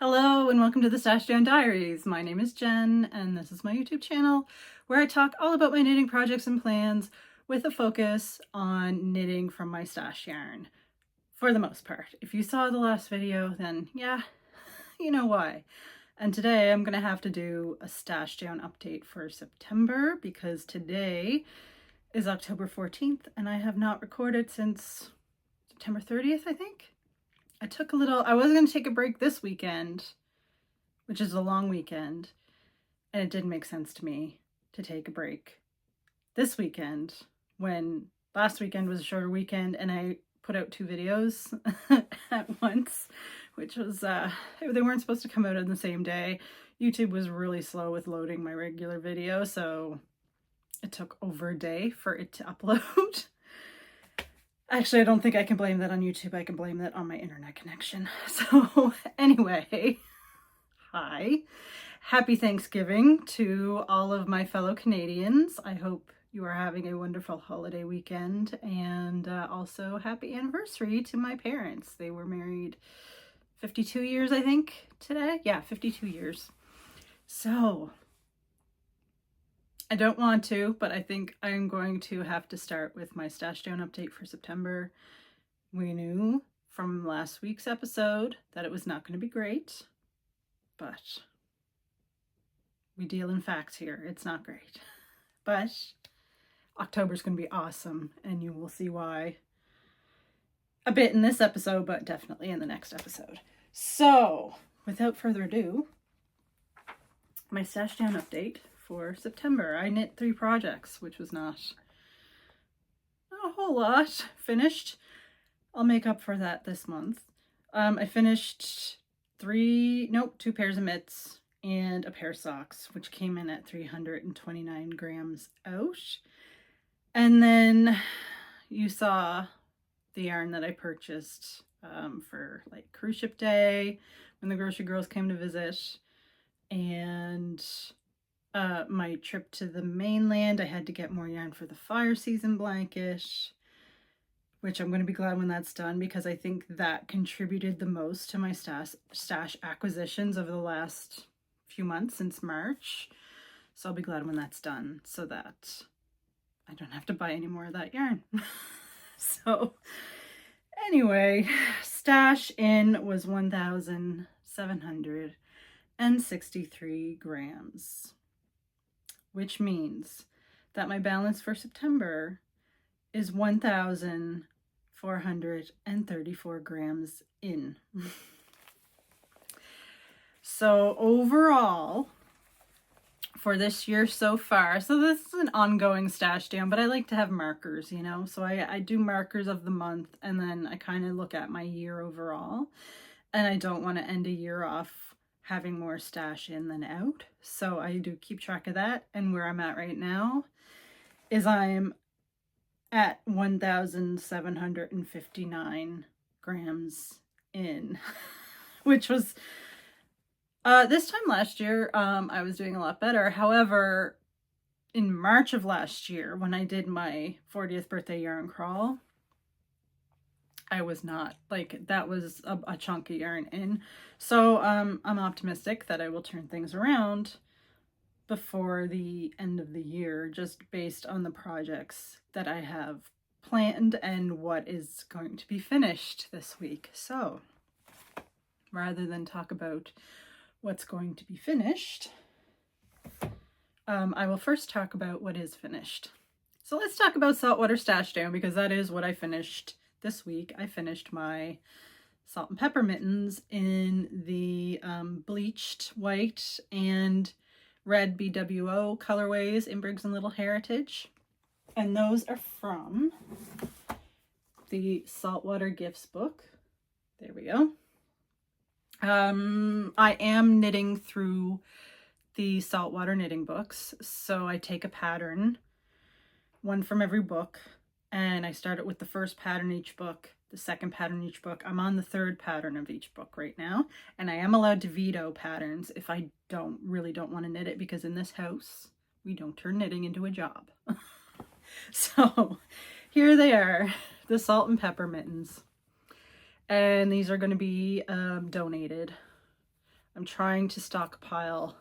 Hello and welcome to the Stash-down Diaries. My name is Jen and this is my YouTube channel where I talk all about my knitting projects and plans with a focus on knitting from my stash yarn for the most part. If you saw the last video, then yeah, you know why. And today I'm going to have to do a Stash-down update for September because today is October 14th and I have not recorded since September 30th, I think. I was going to take a break this weekend, which is a long weekend, and it didn't make sense to me to take a break this weekend when last weekend was a shorter weekend and I put out 2 videos at once, which was, they weren't supposed to come out on the same day. YouTube was really slow with loading my regular video, so it took over a day for it to upload. Actually, I don't think I can blame that on YouTube. I can blame that on my internet connection. So anyway, hi. Happy Thanksgiving to all of my fellow Canadians. I hope you are having a wonderful holiday weekend, and also happy anniversary to my parents. They were married 52 years, I think, today. Yeah, 52 years. So I don't want to, but I think I'm going to have to start with my Stash-down update for September. We knew from last week's episode that it was not going to be great, but we deal in facts here. It's not great. But October's going to be awesome, and you will see why a bit in this episode, but definitely in the next episode. So, without further ado, my Stash-down update for September. I knit 3 projects, which was not a whole lot finished. I'll make up for that this month. I finished 2 pairs of mitts and a pair of socks, which came in at 329 grams out. And then you saw the yarn that I purchased for like cruise ship day when the grocery girls came to visit, and my trip to the mainland. I had to get more yarn for the fire season blanket, which I'm going to be glad when that's done because I think that contributed the most to my stash acquisitions over the last few months since March. So I'll be glad when that's done so that I don't have to buy any more of that yarn. So anyway, stash in was 1,763 grams. Which means that my balance for September is 1,434 grams in. So overall, for this year so far, so this is an ongoing stash down, but I like to have markers, you know, so I do markers of the month, and then I kind of look at my year overall, and I don't want to end a year off having more stash in than out. So I do keep track of that, and where I'm at right now is I'm at 1,759 grams in, which was this time last year I was doing a lot better. However, in March of last year when I did my 40th birthday yarn crawl, I was not, like, that was a chunk of yarn in. So I'm optimistic that I will turn things around before the end of the year, just based on the projects that I have planned and what is going to be finished this week. So rather than talk about what's going to be finished, I will first talk about what is finished. So let's talk about Saltwater Stash Down because that is what I finished this week. I finished my salt and pepper mittens in the bleached white and red BWO colorways in Briggs and Little Heritage. And those are from the Saltwater Gifts book. There we go. I am knitting through the Saltwater knitting books. So I take a pattern, one from every book, and I start it with the first pattern each book, the second pattern each book. I'm on the 3rd pattern of each book right now, and I am allowed to veto patterns if I really don't want to knit it, because in this house, we don't turn knitting into a job. So here they are, the salt and pepper mittens. And these are going to be donated I'm trying to stockpile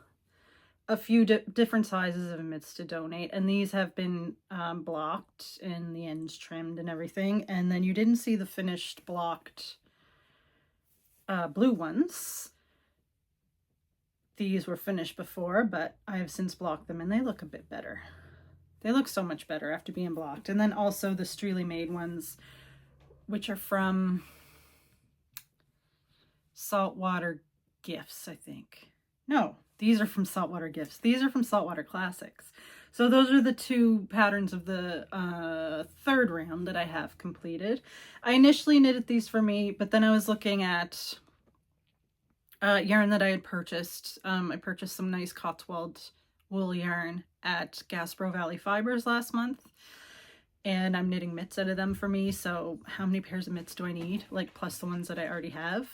a few different sizes of mitts to donate, and these have been blocked and the ends trimmed and everything. And then you didn't see the finished blocked blue ones. These were finished before, but I have since blocked them and they look a bit better. They look so much better after being blocked. And then also the Streely made ones, which are from Saltwater Gifts, I think. No, these are from Saltwater Gifts. These are from Saltwater Classics. So those are the two patterns of the third round that I have completed. I initially knitted these for me, but then I was looking at yarn that I had purchased. I purchased some nice Cotswold wool yarn at Gasbro Valley Fibers last month, and I'm knitting mitts out of them for me. So how many pairs of mitts do I need? Like, plus the ones that I already have.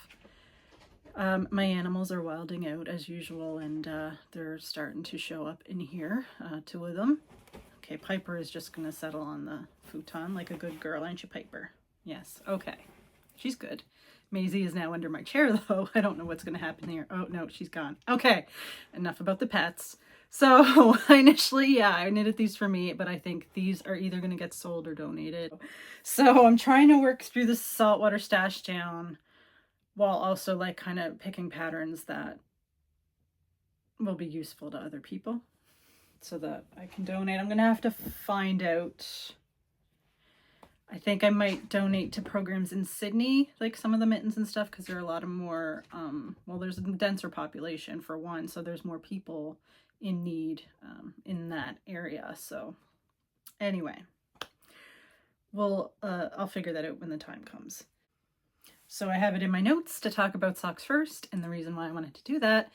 My animals are wilding out as usual, and they're starting to show up in here, two of them. Okay, Piper is just gonna settle on the futon like a good girl, aren't you, Piper? Yes, okay, she's good. Maisie is now under my chair though. I don't know what's gonna happen here. Oh no, she's gone. Okay, enough about the pets. So initially, yeah, I knitted these for me, but I think these are either gonna get sold or donated. So I'm trying to work through the Saltwater Stash down, while also like kind of picking patterns that will be useful to other people so that I can donate. I'm gonna have to find out. I think I might donate to programs in Sydney, like some of the mittens and stuff, because there are a lot of more, well, there's a denser population for one, so there's more people in need in that area. So anyway, I'll figure that out when the time comes. So I have it in my notes to talk about socks first, and the reason why I wanted to do that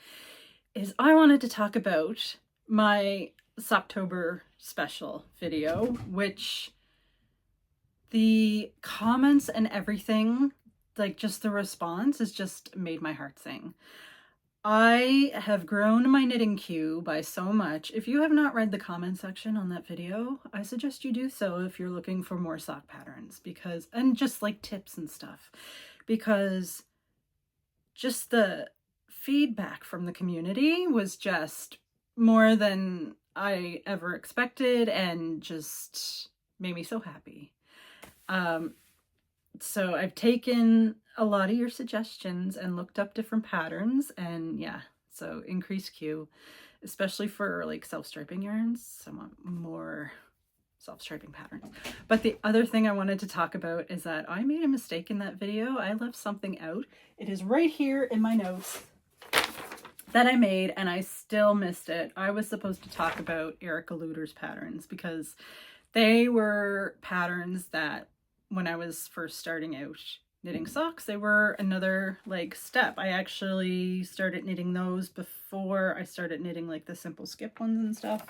is I wanted to talk about my Socktober special video, which the comments and everything, like just the response, has just made my heart sing. I have grown my knitting queue by so much. If you have not read the comment section on that video, I suggest you do so if you're looking for more sock patterns, because, and just like tips and stuff, because just the feedback from the community was just more than I ever expected and just made me so happy. So I've taken a lot of your suggestions and looked up different patterns, and yeah, so increased queue, especially for like self-striping yarns. I want more self-striping patterns. But the other thing I wanted to talk about is that I made a mistake in that video. I left something out. It is right here in my notes that I made, and I still missed it. I was supposed to talk about Erica Luder's patterns because they were patterns that when I was first starting out knitting socks, they were another like step. I actually started knitting those before I started knitting like the simple skip ones and stuff.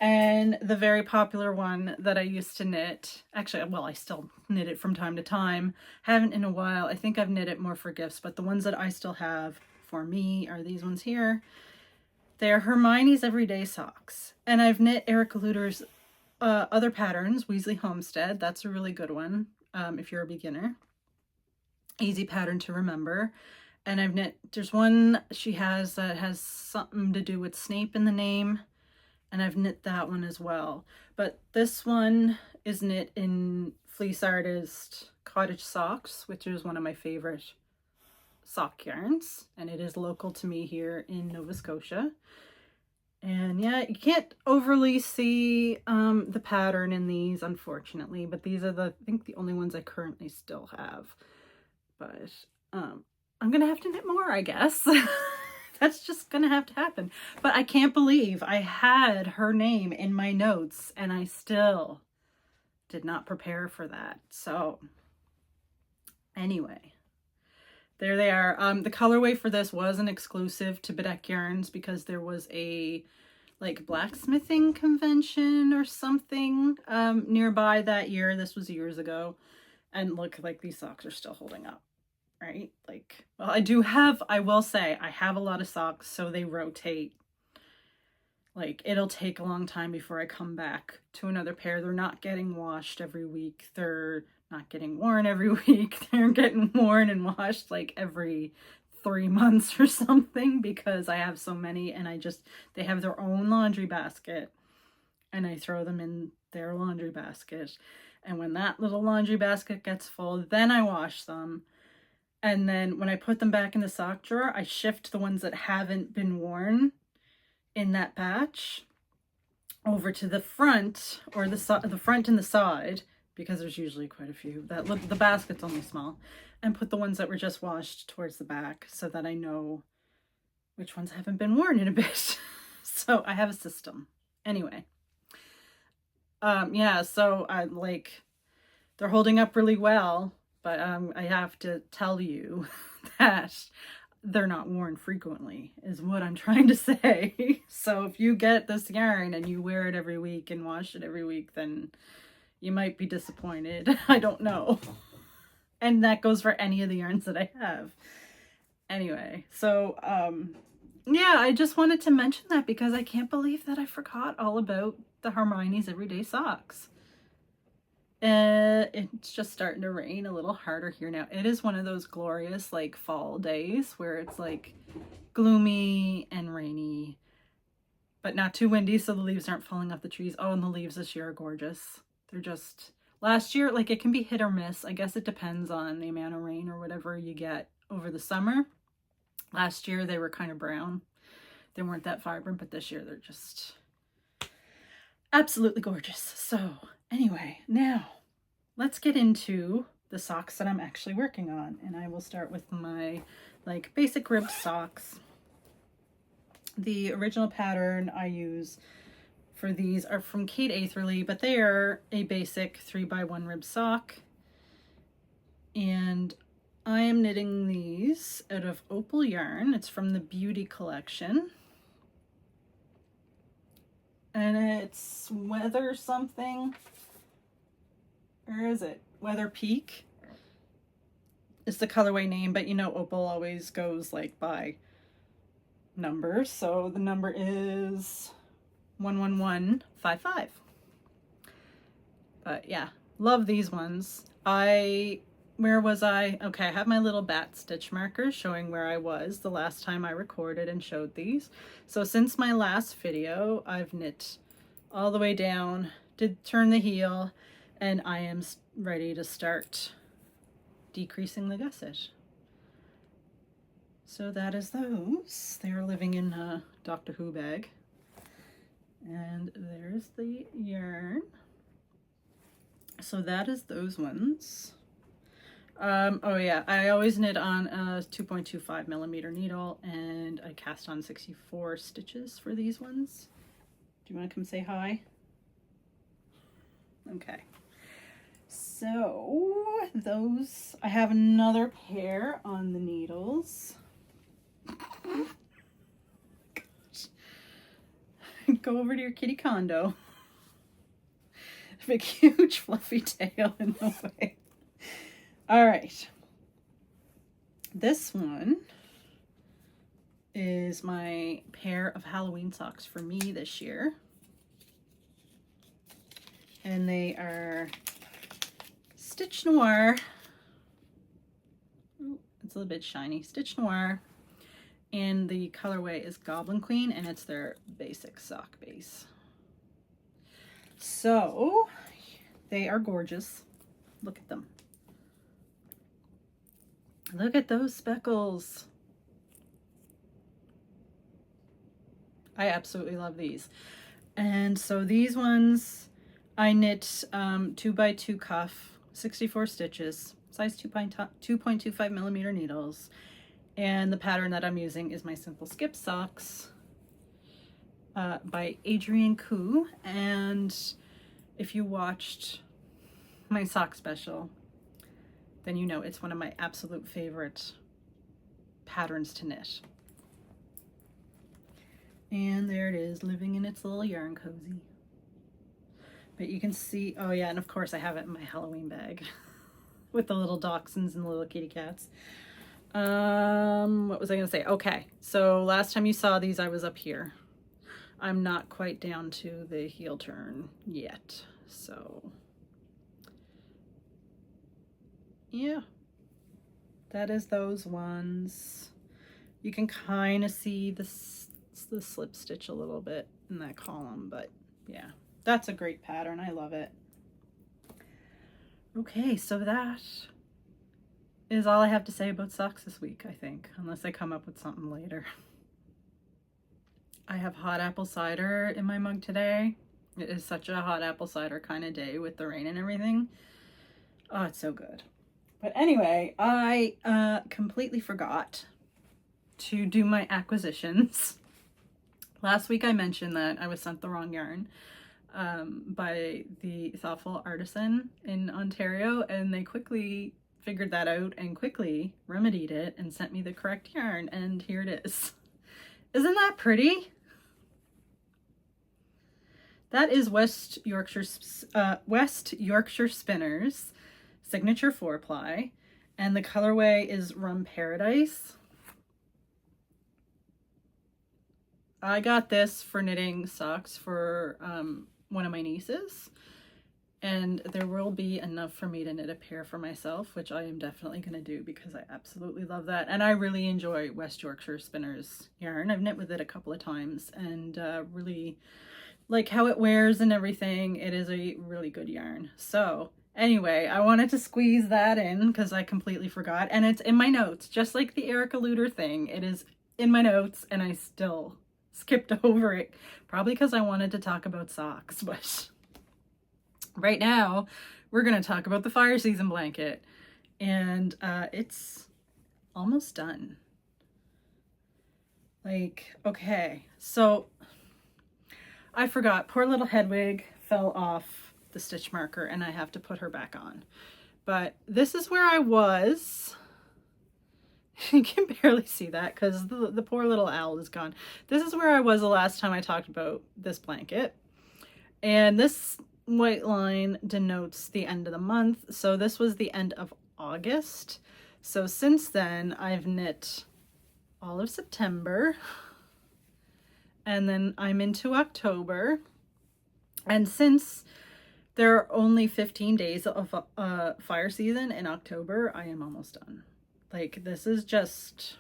And the very popular one that I used to knit, actually, well, I still knit it from time to time. Haven't in a while. I think I've knit it more for gifts, but the ones that I still have for me are these ones here. They're Hermione's Everyday Socks. And I've knit Erica Luder's other patterns, Weasley Homestead. That's a really good one if you're a beginner. Easy pattern to remember. And I've knit, there's one she has that has something to do with Snape in the name, and I've knit that one as well. But this one is knit in Fleece Artist Cottage Socks, which is one of my favorite sock yarns, and it is local to me here in Nova Scotia. And yeah, you can't overly see the pattern in these, unfortunately, but these are I think the only ones I currently still have. But I'm gonna have to knit more, I guess. That's just gonna have to happen. But I can't believe I had her name in my notes and I still did not prepare for that. So anyway, there they are. The colorway for this was an exclusive to Bedeck Yarns because there was a like blacksmithing convention or something nearby that year. This was years ago. And look, like these socks are still holding up, right? Like, well, I will say I have a lot of socks, so they rotate. Like, it'll take a long time before I come back to another pair. They're not getting washed every week. They're not getting worn every week. They're getting worn and washed like every 3 months or something because I have so many, and they have their own laundry basket, and I throw them in their laundry basket. And when that little laundry basket gets full, then I wash them. And then when I put them back in the sock drawer, I shift the ones that haven't been worn in that batch over to the front, or the front and the side, because there's usually quite a few. The basket's only small, and put the ones that were just washed towards the back so that I know which ones haven't been worn in a bit. So I have a system. Anyway, yeah, so they're holding up really well, but I have to tell you that they're not worn frequently, is what I'm trying to say. So if you get this yarn and you wear it every week and wash it every week, then you might be disappointed. I don't know. And that goes for any of the yarns that I have. Anyway, so yeah, I just wanted to mention that because I can't believe that I forgot all about the Hermione's Everyday Socks. It's just starting to rain a little harder here now. It is one of those glorious like fall days where it's like gloomy and rainy, but not too windy, so the leaves aren't falling off the trees. Oh, and the leaves this year are gorgeous. They're just, last year, like, it can be hit or miss. I guess it depends on the amount of rain or whatever you get over the summer. Last year they were kind of brown. They weren't that vibrant, but this year they're just absolutely gorgeous. So anyway, now let's get into the socks that I'm actually working on. And I will start with my like basic ribbed socks. The original pattern I use for these are from Kate Atherley, but they are a basic 3x1 rib sock. And I am knitting these out of opal yarn. It's from the Beauty collection. And it's Weather something. Where is it? Weather Peak is the colorway name, but you know opal always goes like by numbers. So the number is 11155. But yeah, love these ones. Where was I? Okay, I have my little bat stitch markers showing where I was the last time I recorded and showed these. So since my last video, I've knit all the way down, did turn the heel, and I am ready to start decreasing the gusset. So that is those. They're living in a Doctor Who bag. And there's the yarn. So that is those ones. Oh yeah, I always knit on a 2.25 millimeter needle, and I cast on 64 stitches for these ones. Do you want to come say hi? Okay. So those, I have another pair on the needles. Go over to your kitty condo. Big huge fluffy tail in the way. All right, this one is my pair of Halloween socks for me this year. And they are Stitch Noir. Ooh, it's a little bit shiny. Stitch Noir. And the colorway is Goblin Queen, and it's their basic sock base. So they are gorgeous. Look at them. Look at those speckles. I absolutely love these. And so these ones I knit 2x2 cuff, 64 stitches, size 2.25 millimeter needles. And the pattern that I'm using is my Simple Skip Socks by Adrienne Koo. And if you watched my sock special, then you know it's one of my absolute favorite patterns to knit. And there it is, living in its little yarn cozy. But you can see, oh yeah, and of course I have it in my Halloween bag with the little dachshunds and the little kitty cats. What was I gonna say? Okay, so last time you saw these, I was up here. I'm not quite down to the heel turn yet, so yeah, that is those ones. You can kind of see the slip stitch a little bit in that column, but yeah, that's a great pattern. I love it. Okay, so that is all I have to say about socks this week, I think, unless I come up with something later. I have hot apple cider in my mug today. It is such a hot apple cider kind of day with the rain and everything. Oh, it's so good. But anyway, I completely forgot to do my acquisitions. Last week I mentioned that I was sent the wrong yarn by the Thoughtful Artisan in Ontario, and they quickly figured that out and quickly remedied it and sent me the correct yarn, and here it is. Isn't that pretty? That is West Yorkshire Spinners Signature 4-ply, and the colorway is Rum Paradise. I got this for knitting socks for one of my nieces, and there will be enough for me to knit a pair for myself, which I am definitely going to do because I absolutely love that. And I really enjoy West Yorkshire Spinners yarn. I've knit with it a couple of times and really like how it wears and everything. It is a really good yarn. So anyway, I wanted to squeeze that in because I completely forgot, and it's in my notes, just like the Erica Luder thing. It is in my notes and I still skipped over it, probably because I wanted to talk about socks. But right now we're going to talk about the fire season blanket, and it's almost done. Like, okay, so I forgot, poor little Hedwig fell off the stitch marker and I have to put her back on. But this is where I was. You can barely see that because the poor little owl is gone. This is where I was the last time I talked about this blanket. And this white line denotes the end of the month. So this was the end of August. So since then, I've knit all of September. And then I'm into October. And since there are only 15 days of fire season in October, I am almost done. Like, this is just,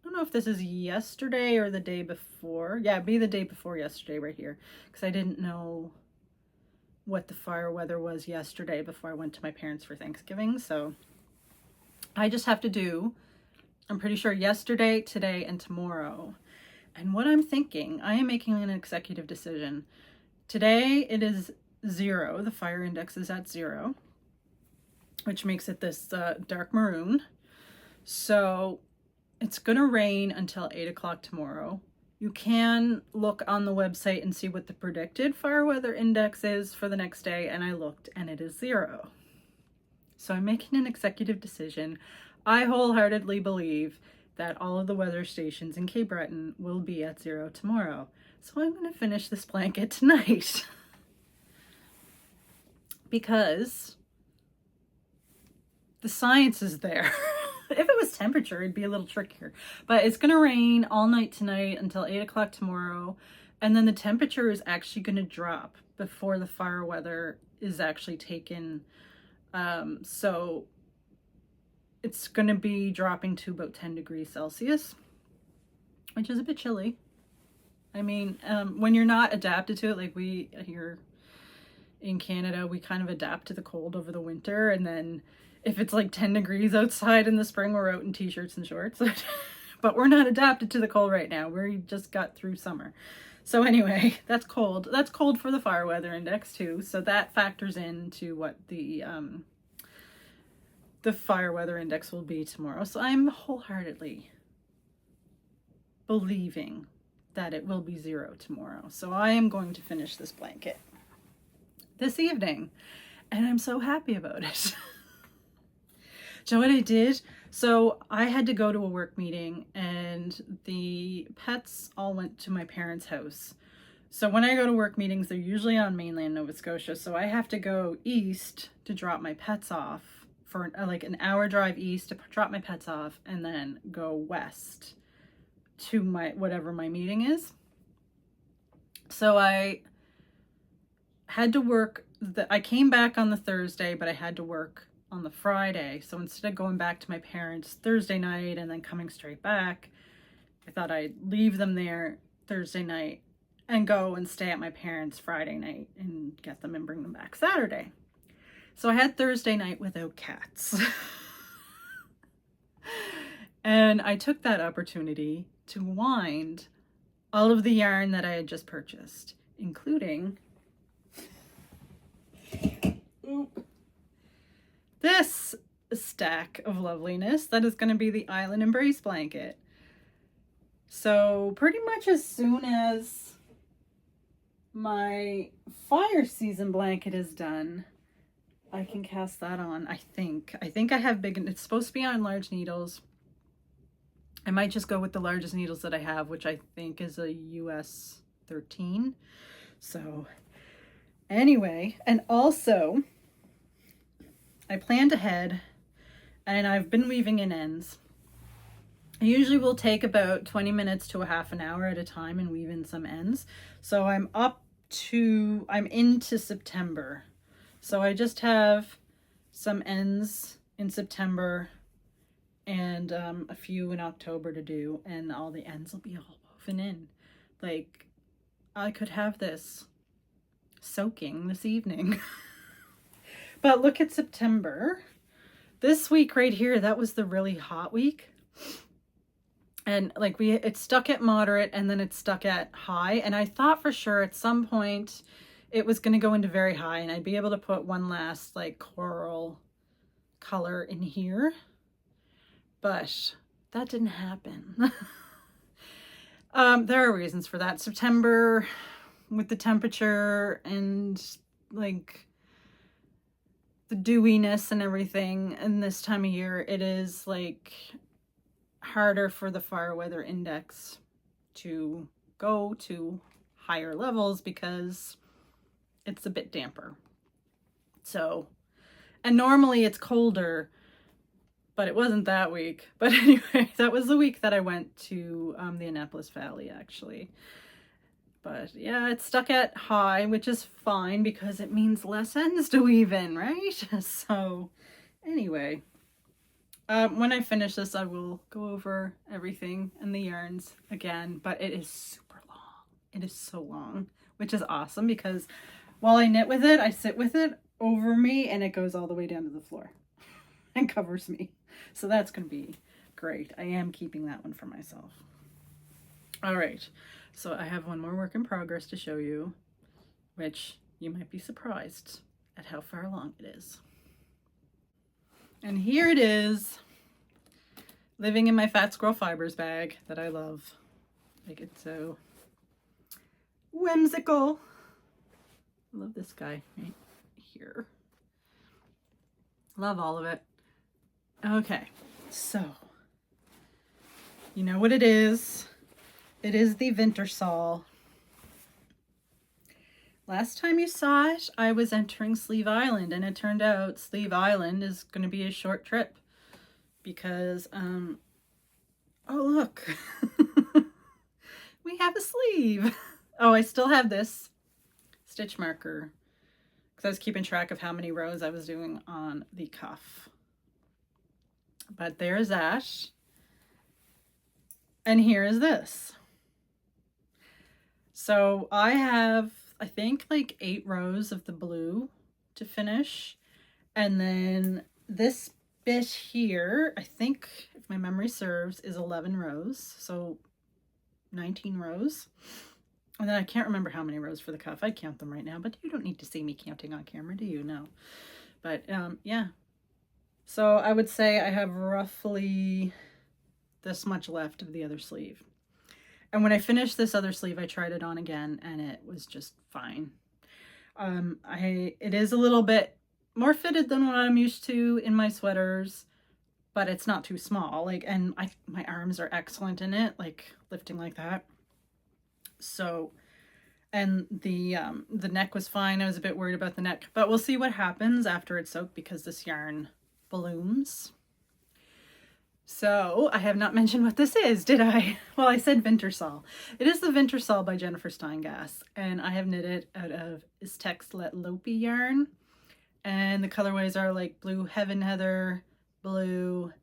I don't know if this is yesterday or the day before. Yeah, it'd be the day before yesterday right here, because I didn't know what the fire weather was yesterday before I went to my parents for Thanksgiving. So I just have to do, I'm pretty sure, yesterday, today, and tomorrow. And what I'm thinking, I am making an executive decision. Today it is 0. The fire index is at 0, which makes it this dark maroon. So it's going to rain until 8 o'clock tomorrow. You can look on the website and see what the predicted fire weather index is for the next day, and I looked and it is 0. So I'm making an executive decision. I wholeheartedly believe that all of the weather stations in Cape Breton will be at 0 tomorrow. So I'm going to finish this blanket tonight. Because the science is there. If it was temperature, it'd be a little trickier. But it's going to rain all night tonight until 8 o'clock tomorrow. And then the temperature is actually going to drop before the fire weather is actually taken. So it's going to be dropping to about 10 degrees Celsius, which is a bit chilly. I mean, when you're not adapted to it, like we here in Canada, we kind of adapt to the cold over the winter, and then if it's like 10 degrees outside in the spring, we're out in t-shirts and shorts. But we're not adapted to the cold right now. We just got through summer. So anyway, that's cold. That's cold for the fire weather index too. So that factors into what the fire weather index will be tomorrow. So I'm wholeheartedly believing that it will be 0 tomorrow. So I am going to finish this blanket this evening, and I'm so happy about it. Do you know what I did? So I had to go to a work meeting, and the pets all went to my parents' house. So when I go to work meetings, they're usually on mainland Nova Scotia. So I have to go east to drop my pets off for like an hour drive east to drop my pets off, and then go west to my whatever my meeting is. So I had to work. I came back on the Thursday, but I had to work on the Friday. So instead of going back to my parents Thursday night and then coming straight back, I thought I'd leave them there Thursday night and go and stay at my parents' Friday night and get them and bring them back Saturday. So I had Thursday night without cats. And I took that opportunity to wind all of the yarn that I had just purchased, including this stack of loveliness that is going to be the Island Embrace blanket. So pretty much as soon as my fire season blanket is done, I can cast that on. I think I have big, it's supposed to be on large needles. I might just go with the largest needles that I have, which I think is a US 13. So anyway, and also I planned ahead and I've been weaving in ends. I usually will take about 20 minutes to a half an hour at a time and weave in some ends. So I'm into September. So I just have some ends in September and a few in October to do, and all the ends will be all woven in. Like, I could have this soaking this evening. But look at September. This week right here, that was the really hot week. And like it stuck at moderate and then it stuck at high. And I thought for sure at some point it was going to go into very high and I'd be able to put one last like coral color in here. But that didn't happen. There are reasons for that. September with the temperature and like the dewiness and everything, and this time of year it is like harder for the fire weather index to go to higher levels because it's a bit damper. So, and normally it's colder, but it wasn't that week. But anyway, that was the week that I went to the Annapolis Valley actually. But yeah, it's stuck at high, which is fine because it means less ends to weave in, right? So anyway, when I finish this, I will go over everything and the yarns again, but it is super long. It is so long, which is awesome because while I knit with it, I sit with it over me and it goes all the way down to the floor and covers me. So that's going to be great. I am keeping that one for myself. All right. So I have one more work in progress to show you, which you might be surprised at how far along it is. And here it is, living in my Fat Squirrel Fibers bag that I love. Like, it's so whimsical. I love this guy right here. Love all of it. Okay, so you know what it is. It is the Wintersal. Last time you saw it, I was entering Sleeve Island, and it turned out Sleeve Island is going to be a short trip because, oh look, we have a sleeve. Oh, I still have this stitch marker because I was keeping track of how many rows I was doing on the cuff. But there's that. And here is this. So I have, I think, like 8 rows of the blue to finish. And then this bit here, I think, if my memory serves, is 11 rows. So 19 rows. And then I can't remember how many rows for the cuff. I'd count them right now, but you don't need to see me counting on camera, do you? No. But yeah. So I would say I have roughly this much left of the other sleeve. And when I finished this other sleeve, I tried it on again and it was just fine. It is a little bit more fitted than what I'm used to in my sweaters, but it's not too small. Like, and my arms are excellent in it, like lifting like that. So, and the neck was fine. I was a bit worried about the neck, but we'll see what happens after it's soaked because this yarn blooms. So I have not mentioned what this is, did I? Well, I said Wintersal. It is the Wintersal by Jennifer Steingass, and I have knit it out of Istex Let Lopi yarn. And the colorways are like blue heaven heather, blue,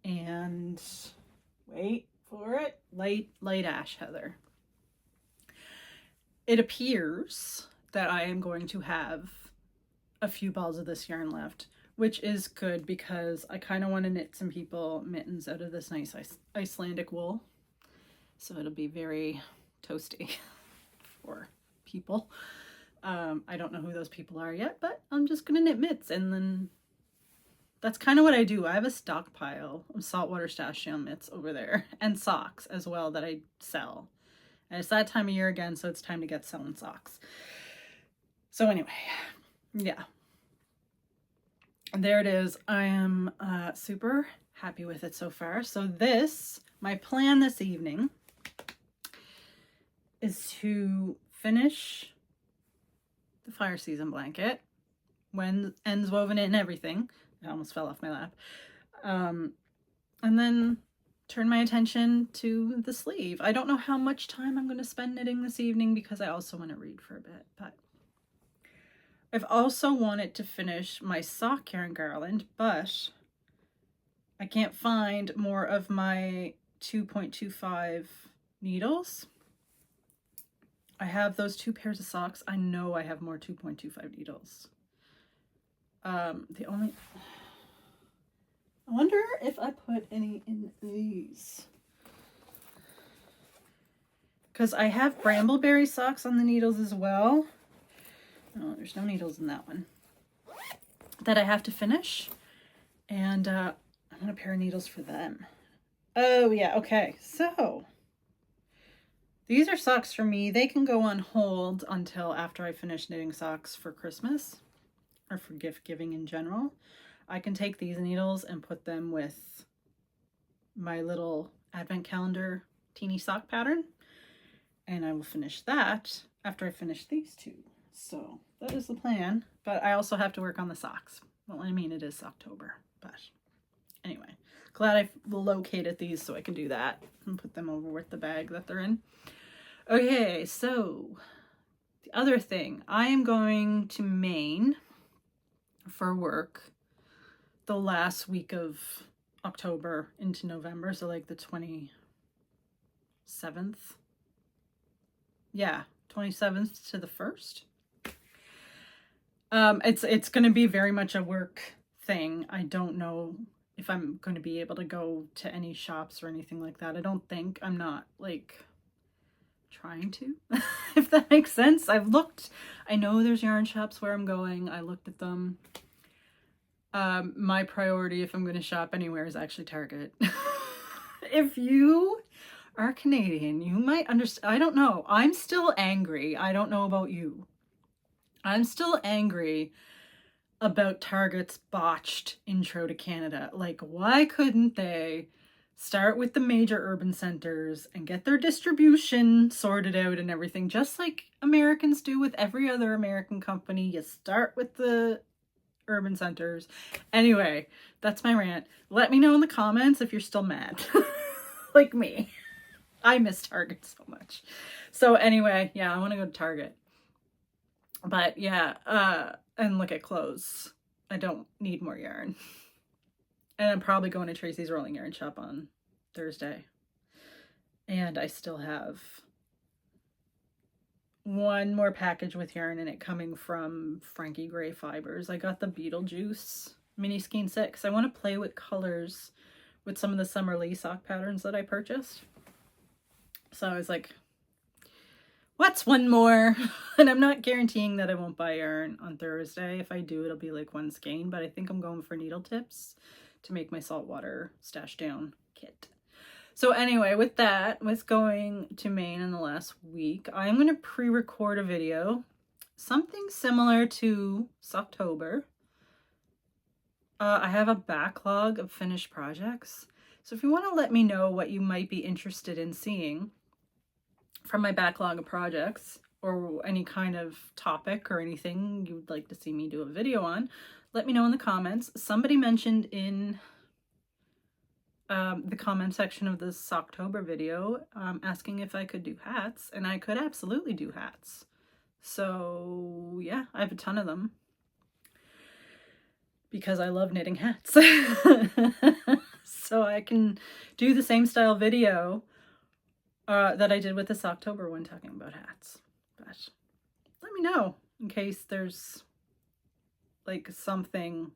and wait for it. Light ash heather. It appears that I am going to have a few balls of this yarn left, which is good because I kind of want to knit some people mittens out of this nice Icelandic wool. So it'll be very toasty for people. I don't know who those people are yet, but I'm just going to knit mitts, and then that's kind of what I do. I have a stockpile of Saltwater Stash D mitts over there, and socks as well that I sell. And it's that time of year again, so it's time to get selling socks. So anyway, yeah. There it is. I am super happy with it so far. So my plan this evening is to finish the fire season blanket when ends woven in and everything. It almost fell off my lap. And then turn my attention to the sleeve. I don't know how much time I'm going to spend knitting this evening because I also want to read for a bit, but I've also wanted to finish my sock yarn garland, but I can't find more of my 2.25 needles. I have those 2 pairs of socks. I know I have more 2.25 needles. I wonder if I put any in these. Because I have brambleberry socks on the needles as well. Oh, there's no needles in that one. That I have to finish. And I want a pair of needles for them. Oh, yeah. Okay. So these are socks for me. They can go on hold until after I finish knitting socks for Christmas or for gift giving in general. I can take these needles and put them with my little advent calendar teeny sock pattern. And I will finish that after I finish these 2. So that is the plan. But I also have to work on the socks. Well, I mean, it is October. But anyway, glad I located these so I can do that and put them over with the bag that they're in. Okay, so the other thing, I am going to Maine for work the last week of October into November, so like the 27th. Yeah, 27th to the 1st. It's going to be very much a work thing. I don't know if I'm going to be able to go to any shops or anything like that. I don't think. I'm not like trying to, if that makes sense. I've looked. I know there's yarn shops where I'm going. I looked at them. My priority if I'm going to shop anywhere is actually Target. If you are Canadian, you might understand. I don't know. I'm still angry. I don't know about you. I'm still angry about Target's botched intro to Canada. Like, why couldn't they start with the major urban centers and get their distribution sorted out and everything, just like Americans do with every other American company? You start with the urban centers. Anyway, that's my rant. Let me know in the comments if you're still mad. Like me. I miss Target so much. So anyway, yeah, I want to go to Target. But yeah, and look at clothes. I don't need more yarn. And I'm probably going to Tracy's Rolling Yarn Shop on Thursday. And I still have one more package with yarn in it coming from Frankie Gray Fibers. I got the Beetlejuice Mini Skein 6. I want to play with colors with some of the Summer Lee sock patterns that I purchased. So I was like, what's one more? And I'm not guaranteeing that I won't buy yarn on Thursday. If I do, it'll be like one skein, but I think I'm going for needle tips to make my Saltwater Stash Down kit. So anyway, with that, with going to Maine in the last week, I'm going to pre-record a video, something similar to Socktober. I have a backlog of finished projects. So if you want to let me know what you might be interested in seeing from my backlog of projects, or any kind of topic or anything you would like to see me do a video on, let me know in the comments. Somebody mentioned in the comment section of this Socktober video asking if I could do hats, and I could absolutely do hats. So yeah, I have a ton of them. because I love knitting hats. So I can do the same style video that I did with this October one talking about hats. But let me know in case there's like something.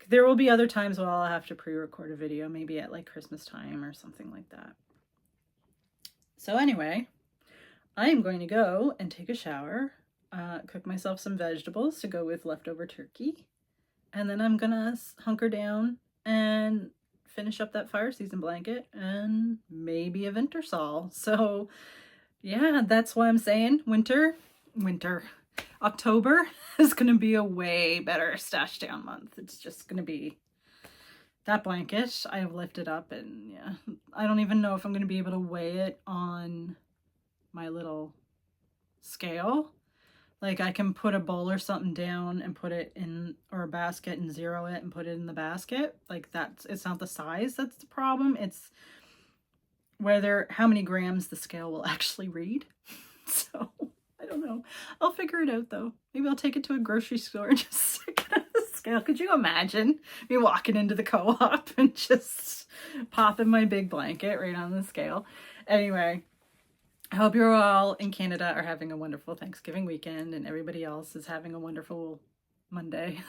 There will be other times where I'll have to pre-record a video, maybe at like Christmas time or something like that. So anyway, I am going to go and take a shower, cook myself some vegetables to go with leftover turkey, and then I'm gonna hunker down and finish up that fire season blanket and maybe a winter sol. So yeah, that's why I'm saying winter. October is going to be a way better stash down month. It's just going to be that blanket I have lifted up, and yeah, I don't even know if I'm going to be able to weigh it on my little scale. Like I can put a bowl or something down and put it in, or a basket, and zero it and put it in the basket. Like it's not the size that's the problem. It's how many grams the scale will actually read. So I don't know. I'll figure it out though. Maybe I'll take it to a grocery store and just stick it on the scale. Could you imagine me walking into the co-op and just popping my big blanket right on the scale? Anyway, I hope you're all in Canada are having a wonderful Thanksgiving weekend, and everybody else is having a wonderful Monday.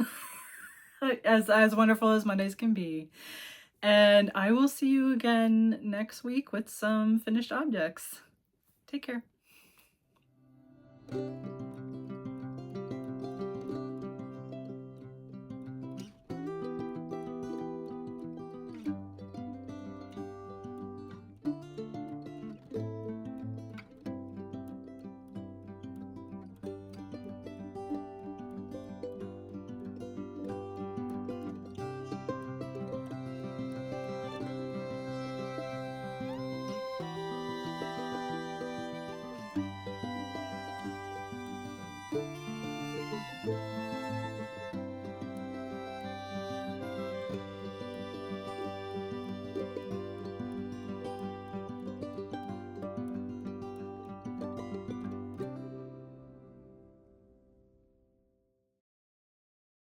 as wonderful as Mondays can be. And I will see you again next week with some finished objects. Take care.